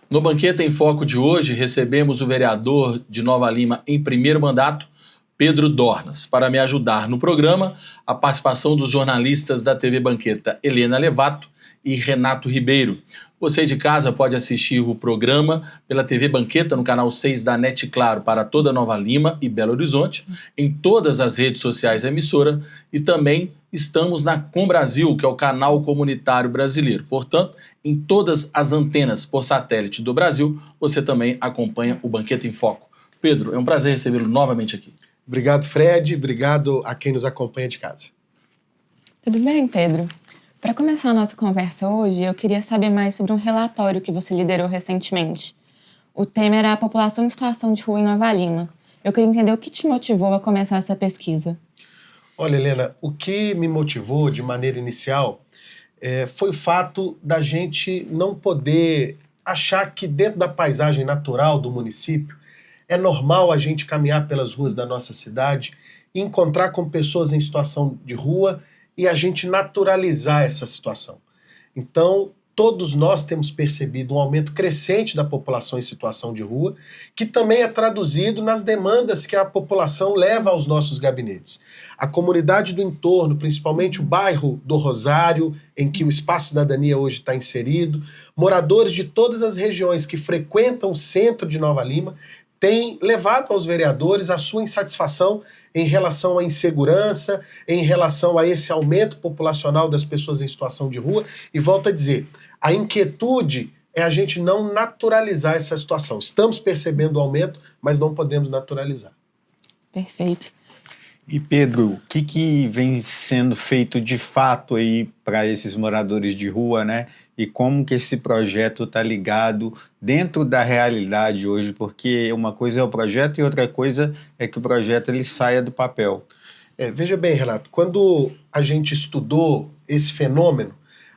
No Banqueta em Foco de hoje, recebemos o vereador de Nova Lima em primeiro mandato, Pedro Dornas. Para me ajudar no programa, a participação dos jornalistas da TV Banqueta, Helena Levato e Renato Ribeiro. Você de casa pode assistir o programa pela TV Banqueta no canal 6 da NET Claro para toda Nova Lima e Belo Horizonte, em todas as redes sociais da emissora, e também estamos na Com Brasil, que é o canal comunitário brasileiro. Portanto, em todas as antenas por satélite do Brasil, você também acompanha o Banqueta em Foco. Pedro, é um prazer recebê-lo novamente aqui. Obrigado, Fred. Obrigado a quem nos acompanha de casa. Tudo bem, Pedro? Para começar a nossa conversa hoje, eu queria saber mais sobre um relatório que você liderou recentemente. O tema era a população em situação de rua em Nova Lima. Eu queria entender o que te motivou a começar essa pesquisa. Olha, Helena, o que me motivou de maneira inicial foi o fato da gente não poder achar que dentro da paisagem natural do município é normal a gente caminhar pelas ruas da nossa cidade e encontrar com pessoas em situação de rua e a gente naturalizar essa situação. Então, todos nós temos percebido um aumento crescente da população em situação de rua, que também é traduzido nas demandas que a população leva aos nossos gabinetes. A comunidade do entorno, principalmente o bairro do Rosário, em que o Espaço Cidadania hoje está inserido, moradores de todas as regiões que frequentam o centro de Nova Lima, têm levado aos vereadores a sua insatisfação em relação à insegurança, em relação a esse aumento populacional das pessoas em situação de rua. E volto a dizer, a inquietude é a gente não naturalizar essa situação. Estamos percebendo o aumento, mas não podemos naturalizar. Perfeito. E Pedro, o que vem sendo feito de fato aí para esses moradores de rua, né? E como que esse projeto está ligado dentro da realidade hoje? Porque uma coisa é o projeto e outra coisa é que o projeto ele saia do papel. Veja bem, Renato, quando a gente estudou esse fenômeno,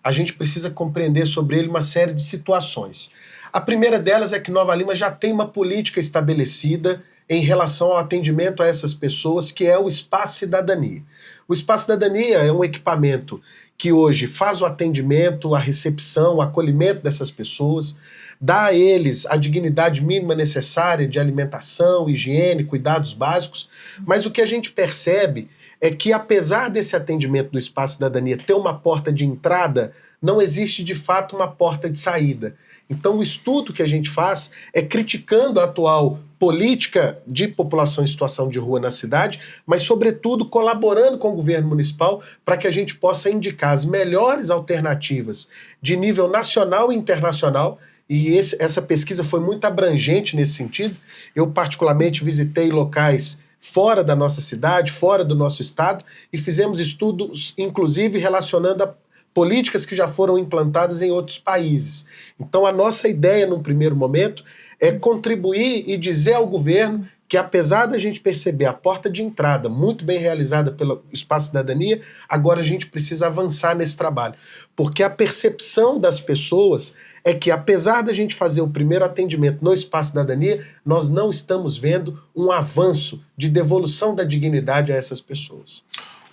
a gente precisa compreender sobre ele uma série de situações. A primeira delas é que Nova Lima já tem uma política estabelecida em relação ao atendimento a essas pessoas, que é o Espaço Cidadania. O Espaço Cidadania é um equipamento que hoje faz o atendimento, a recepção, o acolhimento dessas pessoas, dá a eles a dignidade mínima necessária de alimentação, higiene, cuidados básicos, mas o que a gente percebe é que, apesar desse atendimento do Espaço Cidadania ter uma porta de entrada, não existe de fato uma porta de saída. Então o estudo que a gente faz é criticando a atual política de população em situação de rua na cidade, mas sobretudo colaborando com o governo municipal para que a gente possa indicar as melhores alternativas de nível nacional e internacional. E essa pesquisa foi muito abrangente nesse sentido. Eu particularmente visitei locais fora da nossa cidade, fora do nosso estado, e fizemos estudos inclusive relacionando a políticas que já foram implantadas em outros países. Então a nossa ideia num primeiro momento é contribuir e dizer ao governo que, apesar da gente perceber a porta de entrada muito bem realizada pelo Espaço Cidadania, agora a gente precisa avançar nesse trabalho. Porque a percepção das pessoas é que, apesar da gente fazer o primeiro atendimento no Espaço Cidadania, nós não estamos vendo um avanço de devolução da dignidade a essas pessoas.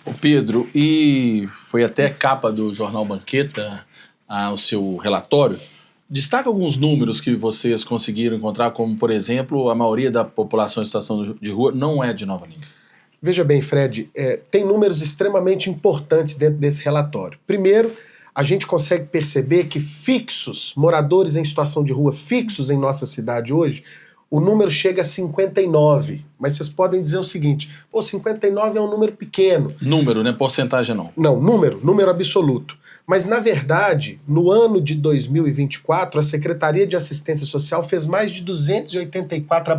Ô Pedro, e foi até capa do jornal Banqueta, o seu relatório. Destaca alguns números que vocês conseguiram encontrar, como, por exemplo, a maioria da população em situação de rua não é de Nova Lima. Veja bem, Fred, tem números extremamente importantes dentro desse relatório. Primeiro, a gente consegue perceber que fixos, moradores em situação de rua fixos em nossa cidade hoje, o número chega a 59. Mas vocês podem dizer o seguinte, 59 é um número pequeno. Número, né? Porcentagem não. Não, número absoluto. Mas, na verdade, no ano de 2024, a Secretaria de Assistência Social fez mais de 284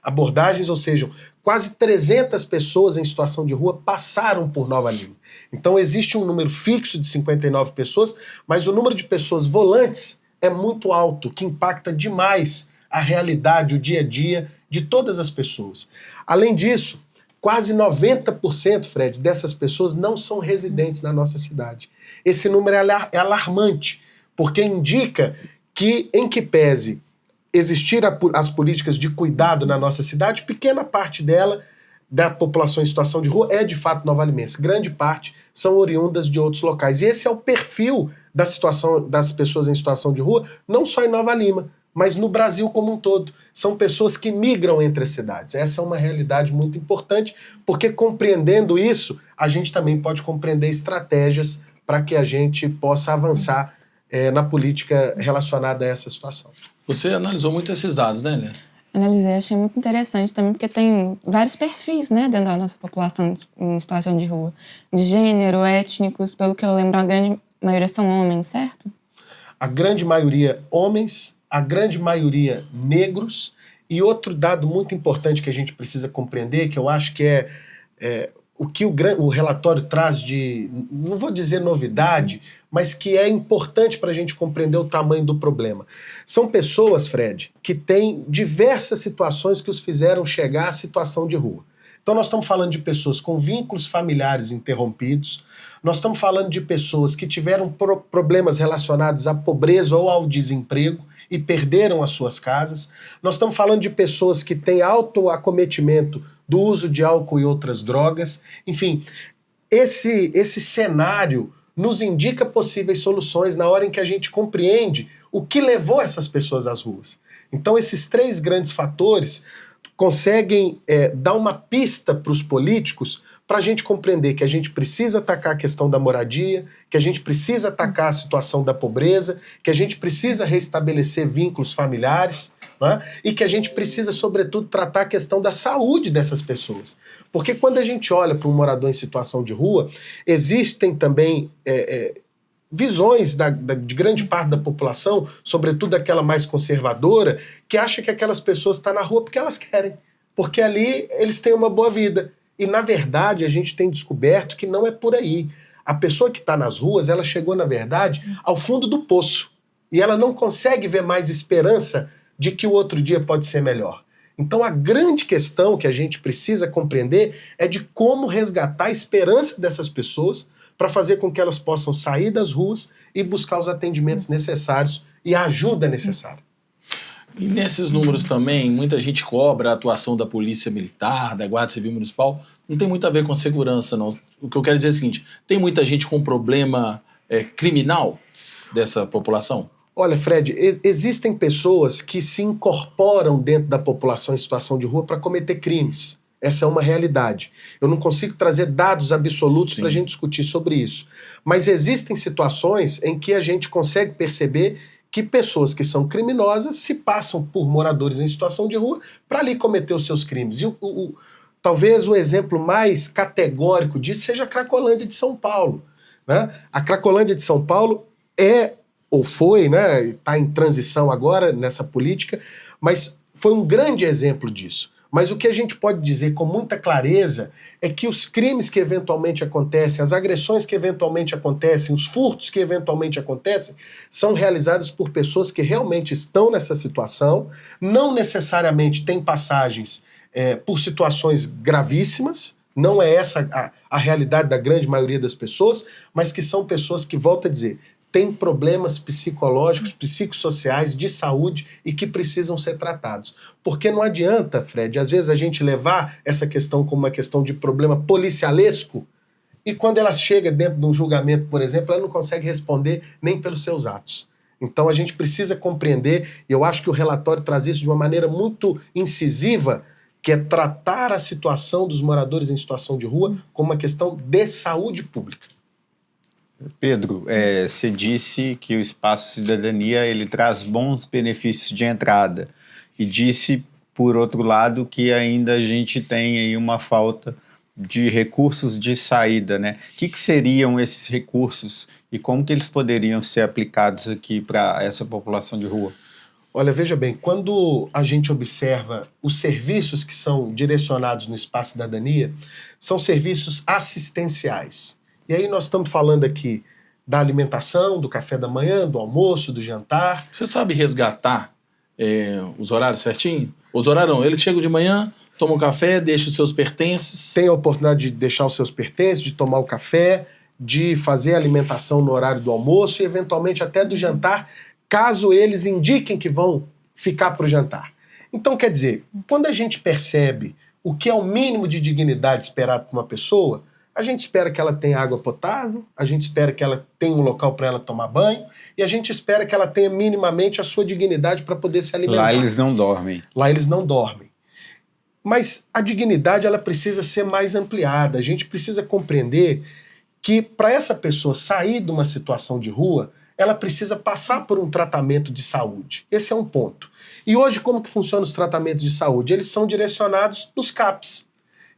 abordagens, ou seja, quase 300 pessoas em situação de rua passaram por Nova Lima. Então existe um número fixo de 59 pessoas, mas o número de pessoas volantes é muito alto, que impacta demais a realidade, o dia a dia de todas as pessoas. Além disso, quase 90%, Fred, dessas pessoas não são residentes na nossa cidade. Esse número é alarmante, porque indica que, em que pese existir as políticas de cuidado na nossa cidade, pequena parte dela da população em situação de rua é de fato nova-limense. Grande parte são oriundas de outros locais. E esse é o perfil da situação das pessoas em situação de rua, não só em Nova Lima, mas no Brasil como um todo. São pessoas que migram entre as cidades. Essa é uma realidade muito importante, porque compreendendo isso, a gente também pode compreender estratégias para que a gente possa avançar na política relacionada a essa situação. Você analisou muito esses dados, né, Helena? Analisei, achei muito interessante também, porque tem vários perfis, né, dentro da nossa população em situação de rua. De gênero, étnicos, pelo que eu lembro, a grande maioria são homens, certo? A grande maioria homens, a grande maioria negros, e outro dado muito importante que a gente precisa compreender, que eu acho que é o que o relatório traz de, não vou dizer novidade, mas que é importante para a gente compreender o tamanho do problema. São pessoas, Fred, que têm diversas situações que os fizeram chegar à situação de rua. Então nós estamos falando de pessoas com vínculos familiares interrompidos, nós estamos falando de pessoas que tiveram problemas relacionados à pobreza ou ao desemprego e perderam as suas casas, nós estamos falando de pessoas que têm alto acometimento do uso de álcool e outras drogas. Enfim, esse cenário nos indica possíveis soluções na hora em que a gente compreende o que levou essas pessoas às ruas. Então esses três grandes fatores conseguem dar uma pista para os políticos para a gente compreender que a gente precisa atacar a questão da moradia, que a gente precisa atacar a situação da pobreza, que a gente precisa restabelecer vínculos familiares, né? E que a gente precisa, sobretudo, tratar a questão da saúde dessas pessoas. Porque quando a gente olha para um morador em situação de rua, existem também visões de grande parte da população, sobretudo aquela mais conservadora, que acha que aquelas pessoas estão na rua porque elas querem, porque ali eles têm uma boa vida. E, na verdade, a gente tem descoberto que não é por aí. A pessoa que está nas ruas, ela chegou, na verdade, ao fundo do poço. E ela não consegue ver mais esperança de que o outro dia pode ser melhor. Então, a grande questão que a gente precisa compreender é de como resgatar a esperança dessas pessoas para fazer com que elas possam sair das ruas e buscar os atendimentos necessários e a ajuda necessária. E nesses números também, muita gente cobra a atuação da Polícia Militar, da Guarda Civil Municipal. Não tem muito a ver com segurança, não. O que eu quero dizer é o seguinte, tem muita gente com problema criminal dessa população? Olha, Fred, existem pessoas que se incorporam dentro da população em situação de rua para cometer crimes. Essa é uma realidade. Eu não consigo trazer dados absolutos para a gente discutir sobre isso. Mas existem situações em que a gente consegue perceber que pessoas que são criminosas se passam por moradores em situação de rua para ali cometer os seus crimes. E talvez o exemplo mais categórico disso seja a Cracolândia de São Paulo, né? A Cracolândia de São Paulo ou foi, né, está em transição agora nessa política, mas foi um grande exemplo disso. Mas o que a gente pode dizer com muita clareza é que os crimes que eventualmente acontecem, as agressões que eventualmente acontecem, os furtos que eventualmente acontecem, são realizados por pessoas que realmente estão nessa situação, não necessariamente têm passagens por situações gravíssimas, não é essa a realidade da grande maioria das pessoas, mas que são pessoas que, volto a dizer, têm problemas psicológicos, psicossociais, de saúde e que precisam ser tratados. Porque não adianta, Fred, às vezes a gente levar essa questão como uma questão de problema policialesco e quando ela chega dentro de um julgamento, por exemplo, ela não consegue responder nem pelos seus atos. Então a gente precisa compreender, e eu acho que o relatório traz isso de uma maneira muito incisiva, que é tratar a situação dos moradores em situação de rua como uma questão de saúde pública. Pedro, você disse que o Espaço Cidadania ele traz bons benefícios de entrada e disse, por outro lado, que ainda a gente tem aí uma falta de recursos de saída, né? O que seriam esses recursos e como que eles poderiam ser aplicados aqui para essa população de rua? Olha, veja bem, quando a gente observa os serviços que são direcionados no Espaço Cidadania, são serviços assistenciais. E aí nós estamos falando aqui da alimentação, do café da manhã, do almoço, do jantar. Você sabe resgatar os horários certinho? Os horários não, eles chegam de manhã, tomam café, deixam os seus pertences. Tem a oportunidade de deixar os seus pertences, de tomar o café, de fazer a alimentação no horário do almoço e eventualmente até do jantar, caso eles indiquem que vão ficar para o jantar. Então, quer dizer, quando a gente percebe o que é o mínimo de dignidade esperado por uma pessoa, a gente espera que ela tenha água potável, a gente espera que ela tenha um local para ela tomar banho, e a gente espera que ela tenha minimamente a sua dignidade para poder se alimentar. Lá eles não dormem. Lá eles não dormem. Mas a dignidade ela precisa ser mais ampliada. A gente precisa compreender que para essa pessoa sair de uma situação de rua, ela precisa passar por um tratamento de saúde. Esse é um ponto. E hoje como que funcionam os tratamentos de saúde? Eles são direcionados nos CAPs,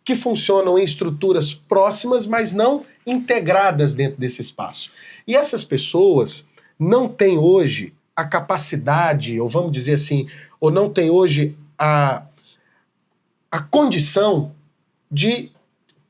que funcionam em estruturas próximas, mas não integradas dentro desse espaço. E essas pessoas não têm hoje a capacidade, ou vamos dizer assim, ou não têm hoje a condição de,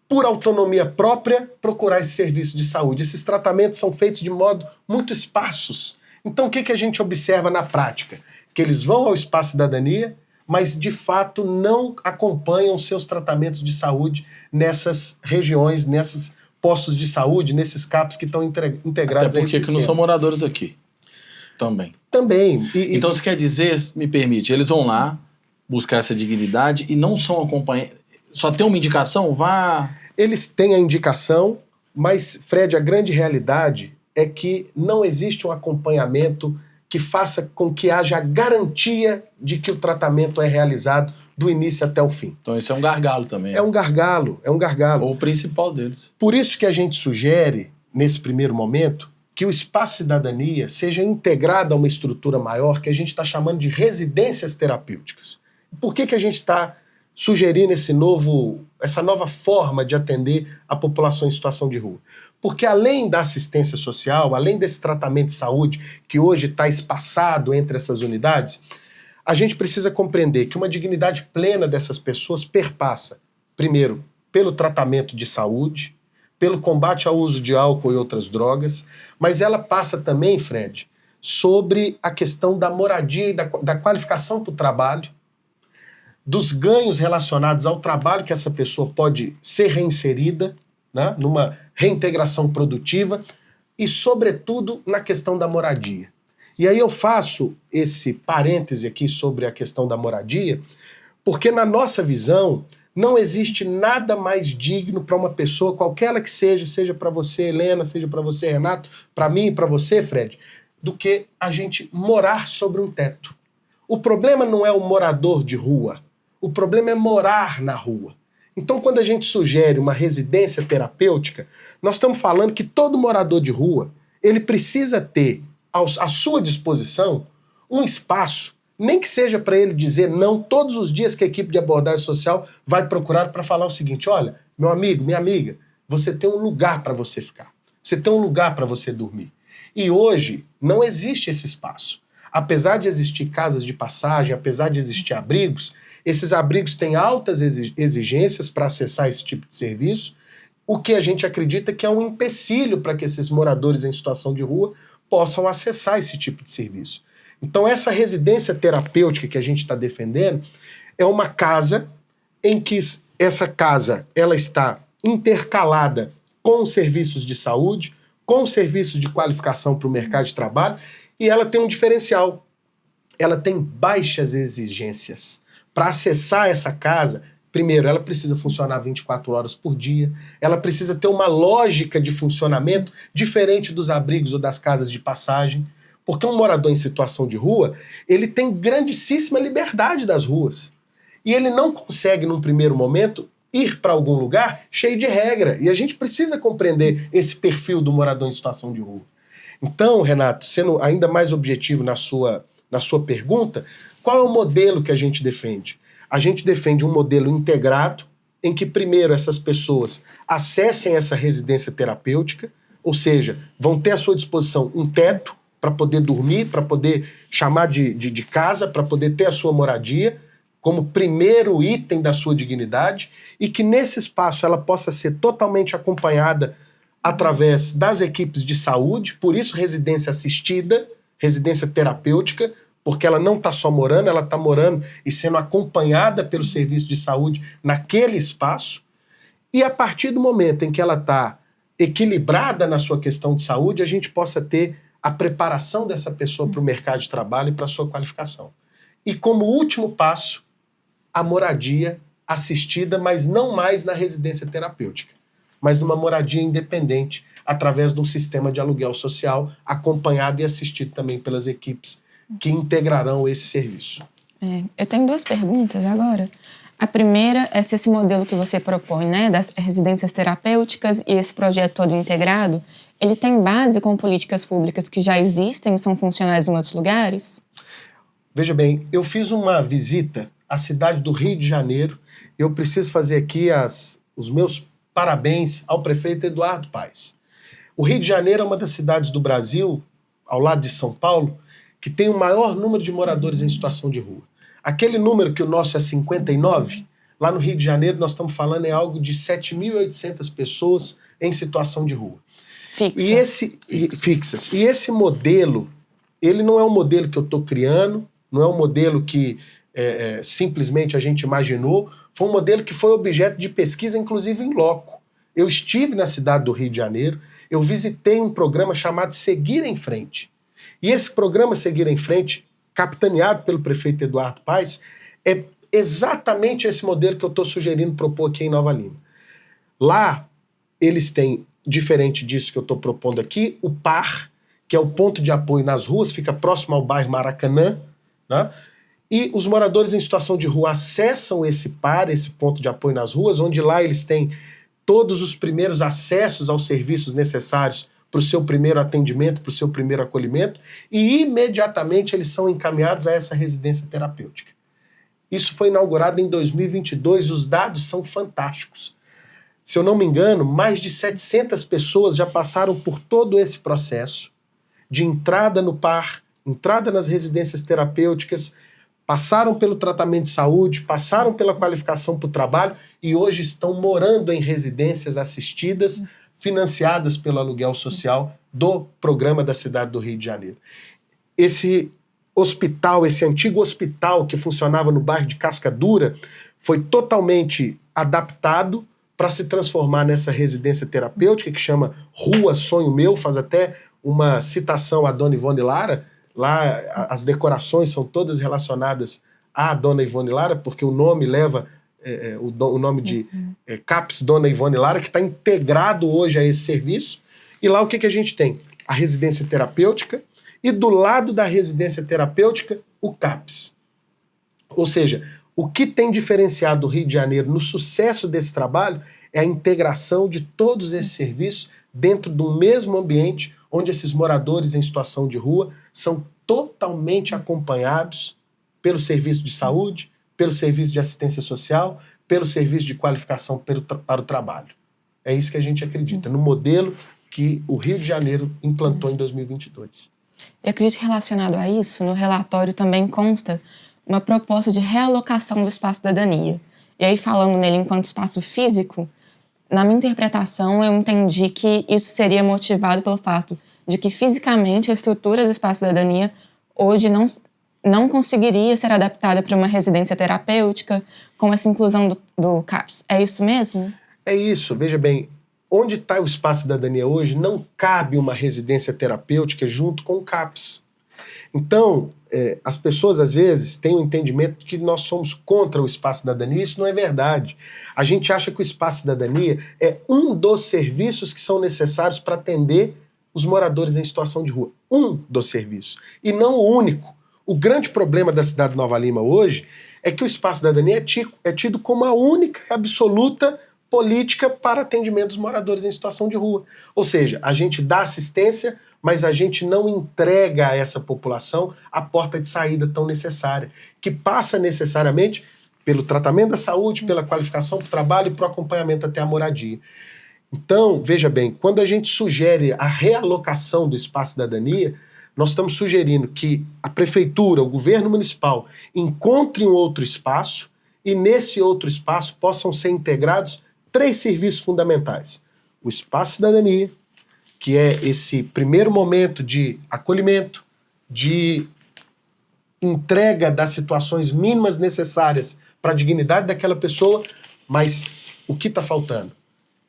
por autonomia própria, procurar esse serviço de saúde. Esses tratamentos são feitos de modo muito esparsos. Então o que a gente observa na prática? Que eles vão ao Espaço Cidadania, mas de fato não acompanham seus tratamentos de saúde nessas regiões, nesses postos de saúde, nesses CAPs que estão integrados Até porque que não são moradores aqui. Também. Também. Então isso quer dizer, me permite, eles vão lá buscar essa dignidade e não são acompanhados. Só tem uma indicação? Vá. Eles têm a indicação, mas, Fred, a grande realidade é que não existe um acompanhamento que faça com que haja garantia de que o tratamento é realizado do início até o fim. Então isso é um gargalo também. É um gargalo. Ou o principal deles. Por isso que a gente sugere, nesse primeiro momento, que o Espaço Cidadania seja integrado a uma estrutura maior que a gente está chamando de residências terapêuticas. Por que a gente está sugerindo essa nova forma de atender a população em situação de rua? Porque além da assistência social, além desse tratamento de saúde que hoje está espaçado entre essas unidades, a gente precisa compreender que uma dignidade plena dessas pessoas perpassa, primeiro, pelo tratamento de saúde, pelo combate ao uso de álcool e outras drogas, mas ela passa também, Fred, sobre a questão da moradia e da qualificação para o trabalho, dos ganhos relacionados ao trabalho que essa pessoa pode ser reinserida, né, numa reintegração produtiva e, sobretudo, na questão da moradia. E aí eu faço esse parêntese aqui sobre a questão da moradia, porque na nossa visão não existe nada mais digno para uma pessoa, qualquer ela que seja para você, Helena, seja para você, Renato, para mim e para você, Fred, do que a gente morar sobre um teto. O problema não é o morador de rua, o problema é morar na rua. Então, quando a gente sugere uma residência terapêutica, nós estamos falando que todo morador de rua, ele precisa ter à sua disposição um espaço, nem que seja para ele dizer não todos os dias que a equipe de abordagem social vai procurar para falar o seguinte: olha, meu amigo, minha amiga, você tem um lugar para você ficar, você tem um lugar para você dormir. E hoje não existe esse espaço. Apesar de existir casas de passagem, apesar de existir abrigos, esses abrigos têm altas exigências para acessar esse tipo de serviço, o que a gente acredita que é um empecilho para que esses moradores em situação de rua possam acessar esse tipo de serviço. Então essa residência terapêutica que a gente está defendendo é uma casa em que essa casa ela está intercalada com os serviços de saúde, com os serviços de qualificação para o mercado de trabalho, e ela tem um diferencial. Ela tem baixas exigências. Para acessar essa casa, primeiro, ela precisa funcionar 24 horas por dia, ela precisa ter uma lógica de funcionamento diferente dos abrigos ou das casas de passagem, porque um morador em situação de rua, ele tem grandíssima liberdade das ruas. E ele não consegue, num primeiro momento, ir para algum lugar cheio de regra. E a gente precisa compreender esse perfil do morador em situação de rua. Então, Renato, sendo ainda mais objetivo na sua pergunta, qual é o modelo que a gente defende? A gente defende um modelo integrado, em que primeiro essas pessoas acessem essa residência terapêutica, ou seja, vão ter à sua disposição um teto para poder dormir, para poder chamar de casa, para poder ter a sua moradia, como primeiro item da sua dignidade, e que nesse espaço ela possa ser totalmente acompanhada através das equipes de saúde, por isso residência assistida, residência terapêutica, porque ela não está só morando, ela está morando e sendo acompanhada pelo serviço de saúde naquele espaço, e a partir do momento em que ela está equilibrada na sua questão de saúde, a gente possa ter a preparação dessa pessoa para o mercado de trabalho e para a sua qualificação. E como último passo, a moradia assistida, mas não mais na residência terapêutica, mas numa moradia independente, através de um sistema de aluguel social, acompanhado e assistido também pelas equipes que integrarão esse serviço. Eu tenho 2 perguntas agora. A primeira é se esse modelo que você propõe, né, das residências terapêuticas e esse projeto todo integrado, ele tem base com políticas públicas que já existem e são funcionais em outros lugares? Veja bem, eu fiz uma visita à cidade do Rio de Janeiro. Eu preciso fazer aqui os meus parabéns ao prefeito Eduardo Paes. O Rio de Janeiro é uma das cidades do Brasil, ao lado de São Paulo, que tem o maior número de moradores em situação de rua. Aquele número que o nosso é 59, lá no Rio de Janeiro nós estamos falando em algo de 7.800 pessoas em situação de rua. Fixas. E esse modelo, ele não é um modelo que eu estou criando, não é um modelo que simplesmente a gente imaginou, foi um modelo que foi objeto de pesquisa, inclusive em loco. Eu estive na cidade do Rio de Janeiro, eu visitei um programa chamado Seguir em Frente. E esse programa Seguir em Frente, capitaneado pelo prefeito Eduardo Paes, é exatamente esse modelo que eu estou sugerindo propor aqui em Nova Lima. Lá, eles têm, diferente disso que eu estou propondo aqui, o PAR, que é o ponto de apoio nas ruas, fica próximo ao bairro Maracanã, né? E os moradores em situação de rua acessam esse PAR, esse ponto de apoio nas ruas, onde lá eles têm todos os primeiros acessos aos serviços necessários para o seu primeiro atendimento, para o seu primeiro acolhimento, e imediatamente eles são encaminhados a essa residência terapêutica. Isso foi inaugurado em 2022, os dados são fantásticos. Se eu não me engano, mais de 700 pessoas já passaram por todo esse processo de entrada no PAR, entrada nas residências terapêuticas, passaram pelo tratamento de saúde, passaram pela qualificação para o trabalho e hoje estão morando em residências assistidas, financiadas pelo aluguel social do programa da cidade do Rio de Janeiro. Esse hospital, esse antigo hospital que funcionava no bairro de Casca Dura, foi totalmente adaptado para se transformar nessa residência terapêutica que chama Rua Sonho Meu, faz até uma citação à Dona Ivone Lara. Lá as decorações são todas relacionadas à Dona Ivone Lara, porque o nome leva o nome de CAPS Dona Ivone Lara, que está integrado hoje a esse serviço. E lá o que a gente tem? A residência terapêutica e do lado da residência terapêutica, o CAPS. Ou seja, o que tem diferenciado o Rio de Janeiro no sucesso desse trabalho é a integração de todos esses serviços dentro do mesmo ambiente onde esses moradores em situação de rua são totalmente acompanhados pelo serviço de saúde, pelo serviço de assistência social, pelo serviço de qualificação para o trabalho. É isso que a gente acredita, no modelo que o Rio de Janeiro implantou em 2022. Eu acredito que relacionado a isso, no relatório também consta uma proposta de realocação do espaço cidadania. E aí, falando nele enquanto espaço físico, na minha interpretação, eu entendi que isso seria motivado pelo fato de que fisicamente a estrutura do espaço cidadania hoje não conseguiria ser adaptada para uma residência terapêutica com essa inclusão do CAPS. É isso mesmo? É isso. Veja bem, onde está o espaço cidadania hoje, não cabe uma residência terapêutica junto com o CAPS. Então, as pessoas às vezes têm o entendimento de que nós somos contra o espaço cidadania. Isso não é verdade. A gente acha que o espaço cidadania é um dos serviços que são necessários para atender os moradores em situação de rua. Um dos serviços. E não o único. O grande problema da cidade de Nova Lima hoje é que o espaço cidadania é tido como a única e absoluta política para atendimento dos moradores em situação de rua. Ou seja, a gente dá assistência, mas a gente não entrega a essa população a porta de saída tão necessária, que passa necessariamente pelo tratamento da saúde, pela qualificação para o trabalho e para o acompanhamento até a moradia. Então, veja bem, quando a gente sugere a realocação do espaço cidadania, nós estamos sugerindo que a prefeitura, o governo municipal, encontre um outro espaço e nesse outro espaço possam ser integrados 3 serviços fundamentais. O espaço cidadania, que é esse primeiro momento de acolhimento, de entrega das situações mínimas necessárias para a dignidade daquela pessoa, mas o que está faltando?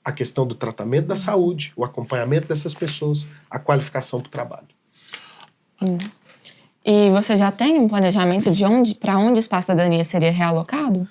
A questão do tratamento da saúde, o acompanhamento dessas pessoas, a qualificação para o trabalho. E você já tem um planejamento de para onde o espaço cidadania seria realocado?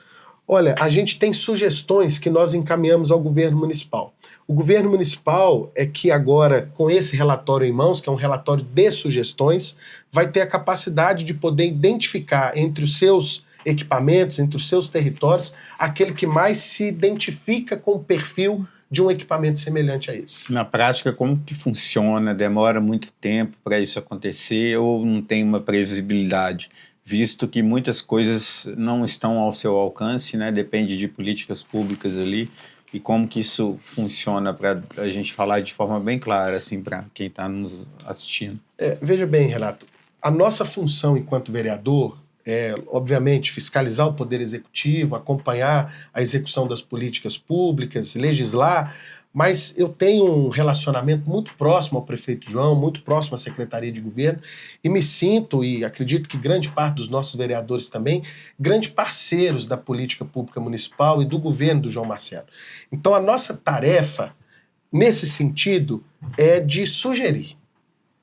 Olha, a gente tem sugestões que nós encaminhamos ao governo municipal. O governo municipal é que agora, com esse relatório em mãos, que é um relatório de sugestões, vai ter a capacidade de poder identificar entre os seus equipamentos, entre os seus territórios, aquele que mais se identifica com o perfil de um equipamento semelhante a esse. Na prática, como que funciona? Demora muito tempo para isso acontecer ou não tem uma previsibilidade? Visto que muitas coisas não estão ao seu alcance, né? Depende de políticas públicas ali. E como que isso funciona para a gente falar de forma bem clara, assim, para quem está nos assistindo? Veja bem, Renato, a nossa função enquanto vereador é, obviamente, fiscalizar o Poder Executivo, acompanhar a execução das políticas públicas, legislar, mas eu tenho um relacionamento muito próximo ao prefeito João, muito próximo à Secretaria de Governo, e me sinto, e acredito que grande parte dos nossos vereadores também, grandes parceiros da política pública municipal e do governo do João Marcelo. Então a nossa tarefa, nesse sentido, é de sugerir.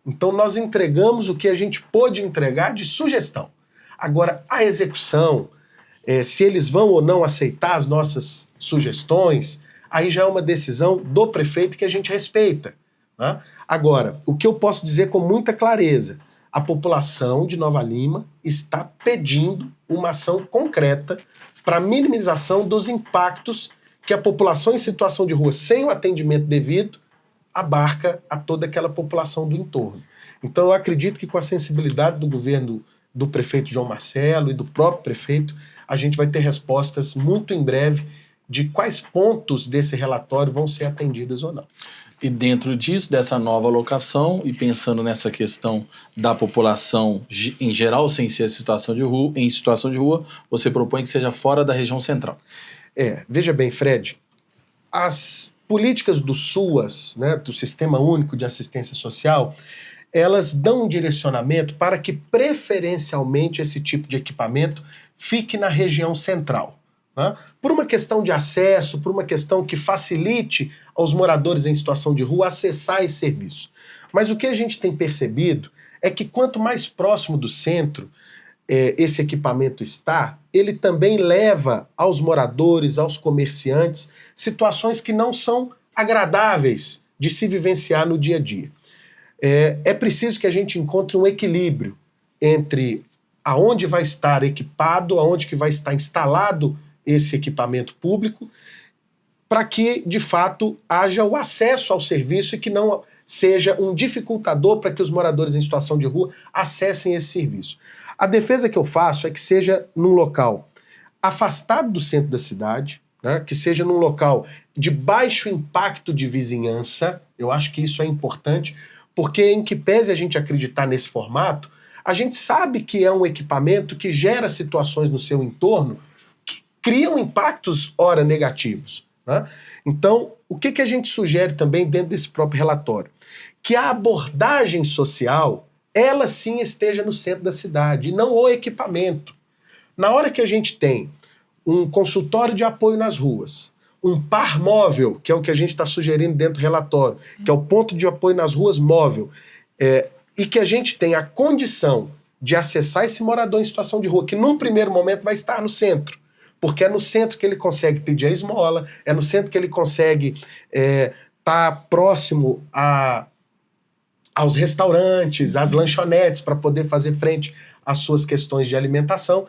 Então nós entregamos o que a gente pôde entregar de sugestão. Agora, a execução, se eles vão ou não aceitar as nossas sugestões, aí já é uma decisão do prefeito que a gente respeita, né? Agora, o que eu posso dizer com muita clareza, a população de Nova Lima está pedindo uma ação concreta para minimização dos impactos que a população em situação de rua sem o atendimento devido abarca a toda aquela população do entorno. Então eu acredito que com a sensibilidade do governo do prefeito João Marcelo e do próprio prefeito, a gente vai ter respostas muito em breve de quais pontos desse relatório vão ser atendidos ou não. E dentro disso, dessa nova alocação, e pensando nessa questão da população em geral, sem ser em situação de rua, você propõe que seja fora da região central. Veja bem, Fred, as políticas do SUAS, né, do Sistema Único de Assistência Social, elas dão um direcionamento para que preferencialmente esse tipo de equipamento fique na região central, né? Por uma questão de acesso, por uma questão que facilite aos moradores em situação de rua acessar esse serviço. Mas o que a gente tem percebido é que quanto mais próximo do centro esse equipamento está, ele também leva aos moradores, aos comerciantes, situações que não são agradáveis de se vivenciar no dia a dia. É preciso que a gente encontre um equilíbrio entre aonde vai estar equipado, aonde que vai estar instalado esse equipamento público, para que, de fato, haja o acesso ao serviço e que não seja um dificultador para que os moradores em situação de rua acessem esse serviço. A defesa que eu faço é que seja num local afastado do centro da cidade, né, que seja num local de baixo impacto de vizinhança. Eu acho que isso é importante, porque em que pese a gente acreditar nesse formato, a gente sabe que é um equipamento que gera situações no seu entorno que criam impactos, ora, negativos, né? Então, o que a gente sugere também dentro desse próprio relatório? Que a abordagem social, ela sim esteja no centro da cidade, e não o equipamento. Na hora que a gente tem um consultório de apoio nas ruas, um par móvel, que é o que a gente está sugerindo dentro do relatório, que é o ponto de apoio nas ruas móvel, e que a gente tem a condição de acessar esse morador em situação de rua, que num primeiro momento vai estar no centro, porque é no centro que ele consegue pedir a esmola, é no centro que ele consegue estar próximo aos restaurantes, às lanchonetes, para poder fazer frente às suas questões de alimentação.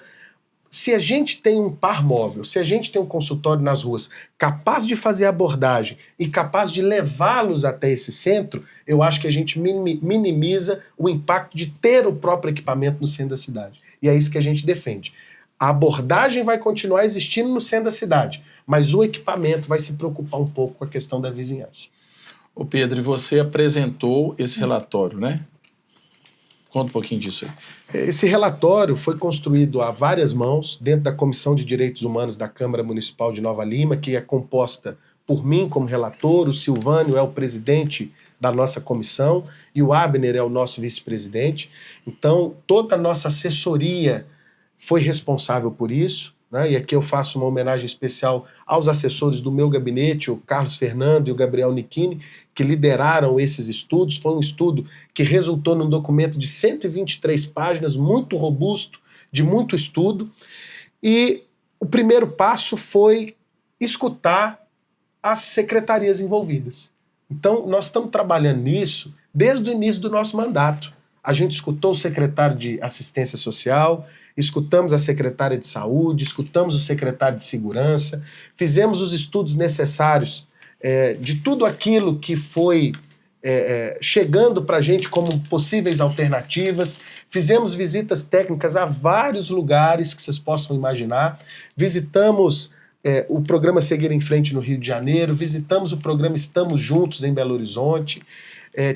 Se a gente tem um par móvel, se a gente tem um consultório nas ruas capaz de fazer abordagem e capaz de levá-los até esse centro, eu acho que a gente minimiza o impacto de ter o próprio equipamento no centro da cidade. E é isso que a gente defende. A abordagem vai continuar existindo no centro da cidade, mas o equipamento vai se preocupar um pouco com a questão da vizinhança. Ô Pedro, e você apresentou esse relatório, né? Conta um pouquinho disso aí. Esse relatório foi construído a várias mãos dentro da Comissão de Direitos Humanos da Câmara Municipal de Nova Lima, que é composta por mim como relator, o Silvânio é o presidente da nossa comissão e o Abner é o nosso vice-presidente. Então, toda a nossa assessoria foi responsável por isso, né? E aqui eu faço uma homenagem especial aos assessores do meu gabinete, o Carlos Fernando e o Gabriel Nichini, que lideraram esses estudos. Foi um estudo que resultou num documento de 123 páginas, muito robusto, de muito estudo. E o primeiro passo foi escutar as secretarias envolvidas. Então, nós estamos trabalhando nisso desde o início do nosso mandato. A gente escutou o secretário de Assistência Social, escutamos a secretária de Saúde, escutamos o secretário de Segurança, fizemos os estudos necessários de tudo aquilo que foi chegando para a gente como possíveis alternativas, fizemos visitas técnicas a vários lugares que vocês possam imaginar, visitamos o programa Seguir em Frente no Rio de Janeiro, visitamos o programa Estamos Juntos em Belo Horizonte,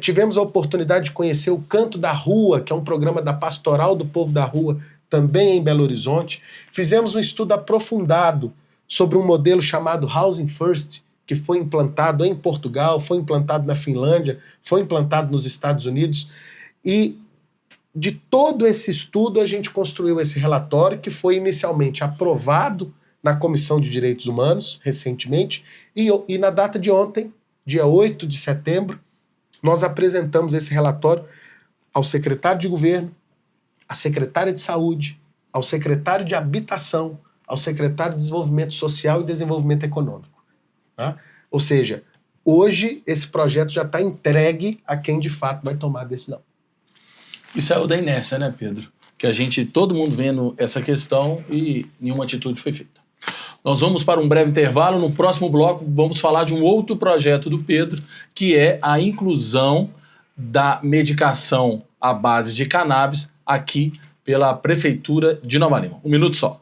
tivemos a oportunidade de conhecer o Canto da Rua, que é um programa da Pastoral do Povo da Rua, também em Belo Horizonte. Fizemos um estudo aprofundado sobre um modelo chamado Housing First, que foi implantado em Portugal, foi implantado na Finlândia, foi implantado nos Estados Unidos. E de todo esse estudo a gente construiu esse relatório que foi inicialmente aprovado na Comissão de Direitos Humanos, recentemente, e na data de ontem, dia 8 de setembro, nós apresentamos esse relatório ao secretário de Governo, à secretária de Saúde, ao secretário de Habitação, ao secretário de Desenvolvimento Social e Desenvolvimento Econômico. Tá? Ou seja, hoje esse projeto já está entregue a quem de fato vai tomar a decisão. E saiu da inércia, né, Pedro? Que todo mundo vendo essa questão e nenhuma atitude foi feita. Nós vamos para um breve intervalo. No próximo bloco vamos falar de um outro projeto do Pedro, que é a inclusão da medicação à base de cannabis aqui pela Prefeitura de Nova Lima. Um minuto só.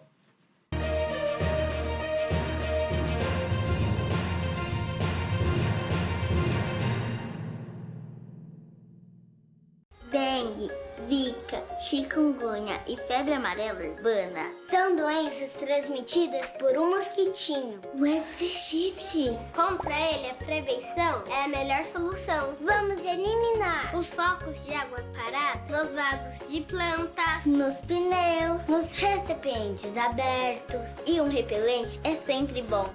Dengue, zika, chikungunya e febre amarela urbana são doenças transmitidas por um mosquitinho, o Aedes aegypti. Contra ele, a prevenção é a melhor solução. Vamos eliminar os focos de água parada nos vasos de planta, nos pneus, nos recipientes abertos. E um repelente é sempre bom.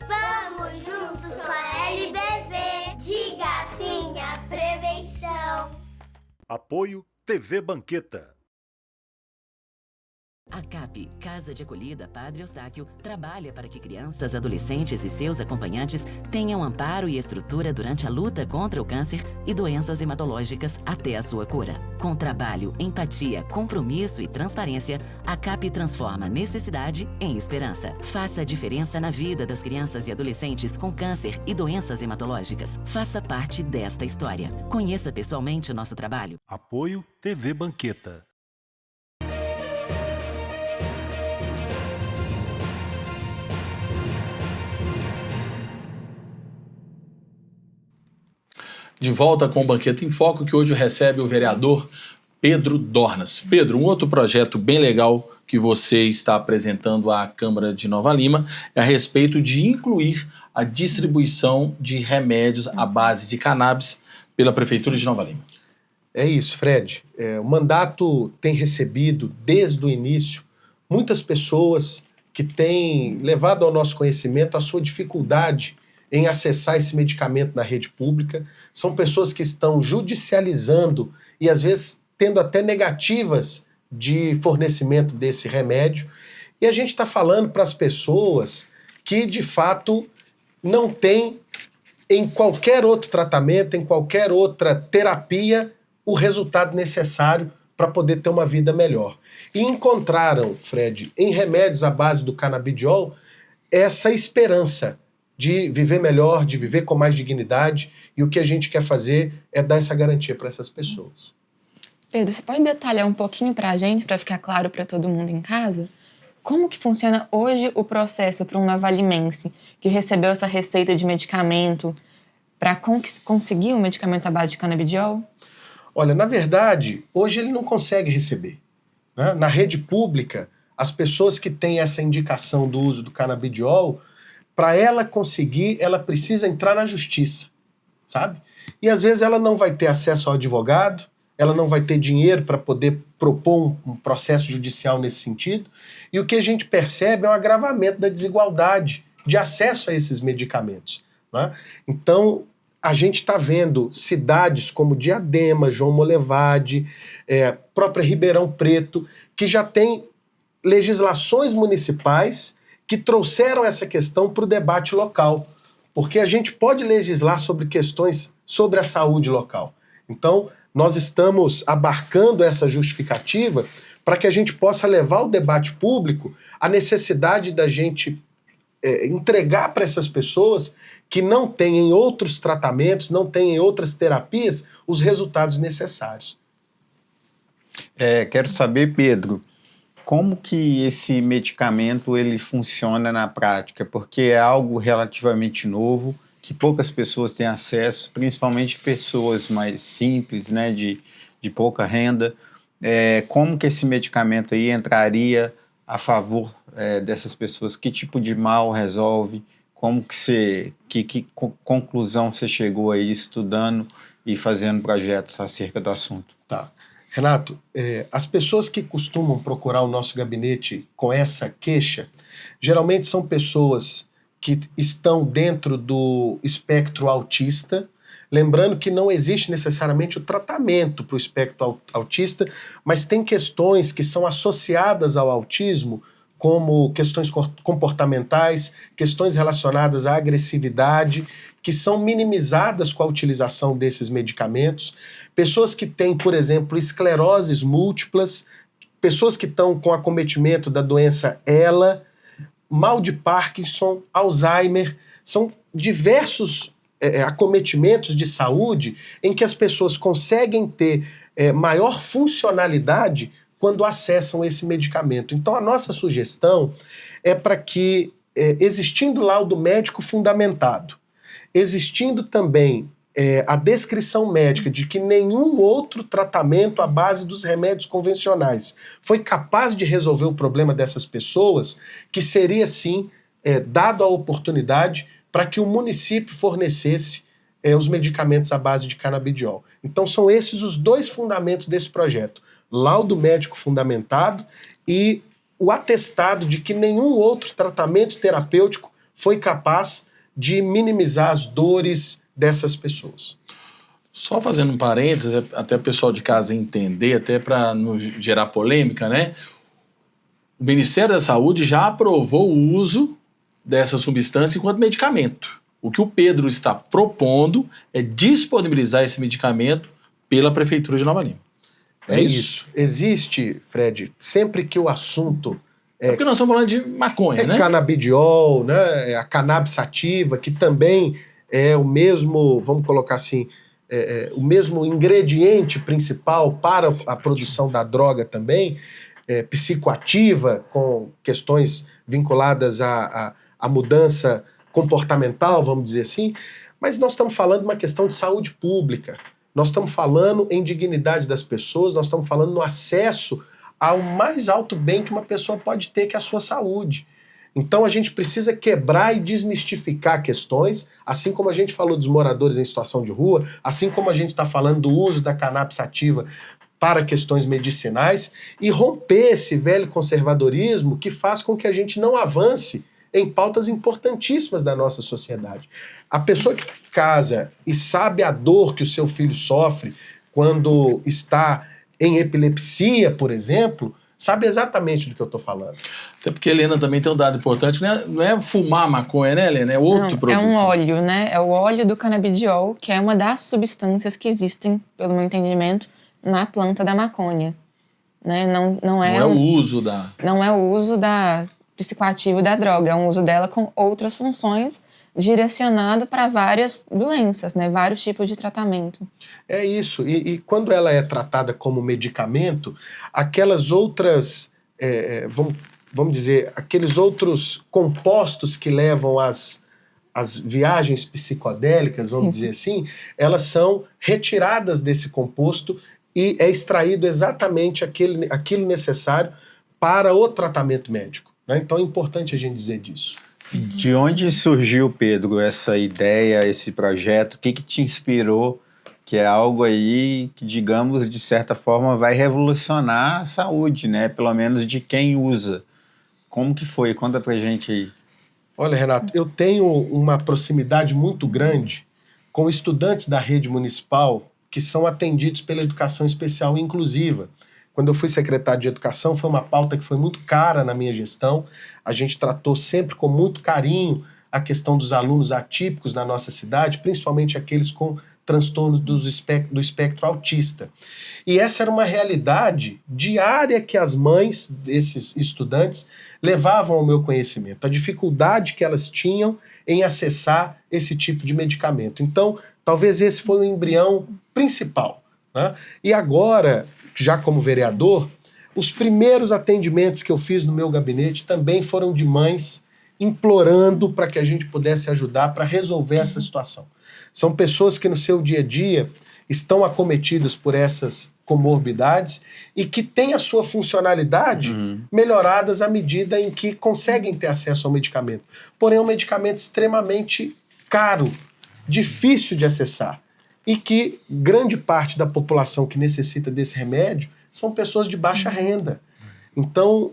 Vamos juntos com a LBV. Diga sim à prevenção. Apoio TV Banqueta. A CAP, Casa de Acolhida Padre Eustáquio, trabalha para que crianças, adolescentes e seus acompanhantes tenham amparo e estrutura durante a luta contra o câncer e doenças hematológicas até a sua cura. Com trabalho, empatia, compromisso e transparência, a CAP transforma necessidade em esperança. Faça a diferença na vida das crianças e adolescentes com câncer e doenças hematológicas. Faça parte desta história. Conheça pessoalmente o nosso trabalho. Apoio TV Banqueta. De volta com o Banqueta em Foco, que hoje recebe o vereador Pedro Dornas. Pedro, um outro projeto bem legal que você está apresentando à Câmara de Nova Lima é a respeito de incluir a distribuição de remédios à base de cannabis pela Prefeitura de Nova Lima. É isso, Fred. O mandato tem recebido, desde o início, muitas pessoas que têm levado ao nosso conhecimento a sua dificuldade em acessar esse medicamento na rede pública. São pessoas que estão judicializando e, às vezes, tendo até negativas de fornecimento desse remédio. E a gente está falando para as pessoas que, de fato, não têm, em qualquer outro tratamento, em qualquer outra terapia, o resultado necessário para poder ter uma vida melhor. E encontraram, Fred, em remédios à base do canabidiol, essa esperança de viver melhor, de viver com mais dignidade, e o que a gente quer fazer é dar essa garantia para essas pessoas. Pedro, você pode detalhar um pouquinho para a gente, para ficar claro para todo mundo em casa? Como que funciona hoje o processo para um novalimense que recebeu essa receita de medicamento para conseguir um medicamento à base de canabidiol? Olha, na verdade, hoje ele não consegue receber, né? Na rede pública, as pessoas que têm essa indicação do uso do canabidiol, para ela conseguir, ela precisa entrar na justiça, sabe? E às vezes ela não vai ter acesso ao advogado, ela não vai ter dinheiro para poder propor um processo judicial nesse sentido, e o que a gente percebe é um agravamento da desigualdade de acesso a esses medicamentos, né? Então, a gente está vendo cidades como Diadema, João Molevade, própria Ribeirão Preto, que já tem legislações municipais que trouxeram essa questão para o debate local, porque a gente pode legislar sobre questões sobre a saúde local. Então, nós estamos abarcando essa justificativa para que a gente possa levar ao debate público a necessidade da gente entregar para essas pessoas que não têm em outros tratamentos, não têm em outras terapias, os resultados necessários. Quero saber, Pedro, como que esse medicamento ele funciona na prática? Porque é algo relativamente novo, que poucas pessoas têm acesso, principalmente pessoas mais simples, né, de pouca renda. Como que esse medicamento aí entraria a favor dessas pessoas? Que tipo de mal resolve? Como que conclusão você chegou aí estudando e fazendo projetos acerca do assunto? Tá. Renato, as pessoas que costumam procurar o nosso gabinete com essa queixa, geralmente são pessoas que estão dentro do espectro autista, lembrando que não existe necessariamente o tratamento para o espectro autista, mas tem questões que são associadas ao autismo, como questões comportamentais, questões relacionadas à agressividade, que são minimizadas com a utilização desses medicamentos. Pessoas que têm, por exemplo, escleroses múltiplas, pessoas que estão com acometimento da doença ELA, mal de Parkinson, Alzheimer, são diversos acometimentos de saúde em que as pessoas conseguem ter maior funcionalidade quando acessam esse medicamento. Então a nossa sugestão é para que, existindo laudo médico fundamentado, existindo também a descrição médica de que nenhum outro tratamento à base dos remédios convencionais foi capaz de resolver o problema dessas pessoas, que seria sim dado a oportunidade para que o município fornecesse os medicamentos à base de canabidiol. Então são esses os dois fundamentos desse projeto: laudo médico fundamentado e o atestado de que nenhum outro tratamento terapêutico foi capaz de minimizar as dores dessas pessoas. Só fazendo um parênteses, até o pessoal de casa entender, até para não gerar polêmica, né? O Ministério da Saúde já aprovou o uso dessa substância enquanto medicamento. O que o Pedro está propondo é disponibilizar esse medicamento pela Prefeitura de Nova Lima. É isso. Existe, Fred, sempre que o assunto porque nós estamos falando de maconha, né? Canabidiol, né? A cannabis sativa, que também é o mesmo, vamos colocar assim, o mesmo ingrediente principal para a produção da droga também, psicoativa, com questões vinculadas à mudança comportamental, vamos dizer assim, mas nós estamos falando de uma questão de saúde pública, nós estamos falando em dignidade das pessoas, nós estamos falando no acesso ao mais alto bem que uma pessoa pode ter, que é a sua saúde. Então a gente precisa quebrar e desmistificar questões, assim como a gente falou dos moradores em situação de rua, assim como a gente está falando do uso da cannabis sativa para questões medicinais, e romper esse velho conservadorismo que faz com que a gente não avance em pautas importantíssimas da nossa sociedade. A pessoa que está em casa e sabe a dor que o seu filho sofre quando está em epilepsia, por exemplo, sabe exatamente do que eu estou falando. Até porque a Helena também tem um dado importante, não é fumar maconha, né, Helena? É outro produto. É um óleo, né? É o óleo do canabidiol, que é uma das substâncias que existem, pelo meu entendimento, na planta da maconha. Né? Não é o uso da... Não é o uso da psicoativo da droga, é um uso dela com outras funções, direcionado para várias doenças, né? Vários tipos de tratamento. É isso. E quando ela é tratada como medicamento, aquelas outras, vamos dizer, aqueles outros compostos que levam às viagens psicodélicas, vamos dizer assim, elas são retiradas desse composto e é extraído exatamente aquilo necessário para o tratamento médico. Né? Então é importante a gente dizer disso. De onde surgiu, Pedro, essa ideia, esse projeto? O que te inspirou? Que é algo aí que, digamos, de certa forma vai revolucionar a saúde, né? Pelo menos de quem usa. Como que foi? Conta pra gente aí. Olha, Renato, eu tenho uma proximidade muito grande com estudantes da rede municipal que são atendidos pela educação especial e inclusiva, Quando eu fui secretário de Educação, foi uma pauta que foi muito cara na minha gestão. A gente tratou sempre com muito carinho a questão dos alunos atípicos na nossa cidade, principalmente aqueles com transtornos do espectro autista. E essa era uma realidade diária que as mães desses estudantes levavam ao meu conhecimento, a dificuldade que elas tinham em acessar esse tipo de medicamento. Então, talvez esse foi o embrião principal, né? E agora, já como vereador, os primeiros atendimentos que eu fiz no meu gabinete também foram de mães implorando para que a gente pudesse ajudar para resolver essa situação. São pessoas que no seu dia a dia estão acometidas por essas comorbidades e que têm a sua funcionalidade melhoradas à medida em que conseguem ter acesso ao medicamento. Porém, é um medicamento extremamente caro, difícil de acessar, e que grande parte da população que necessita desse remédio são pessoas de baixa renda. Então,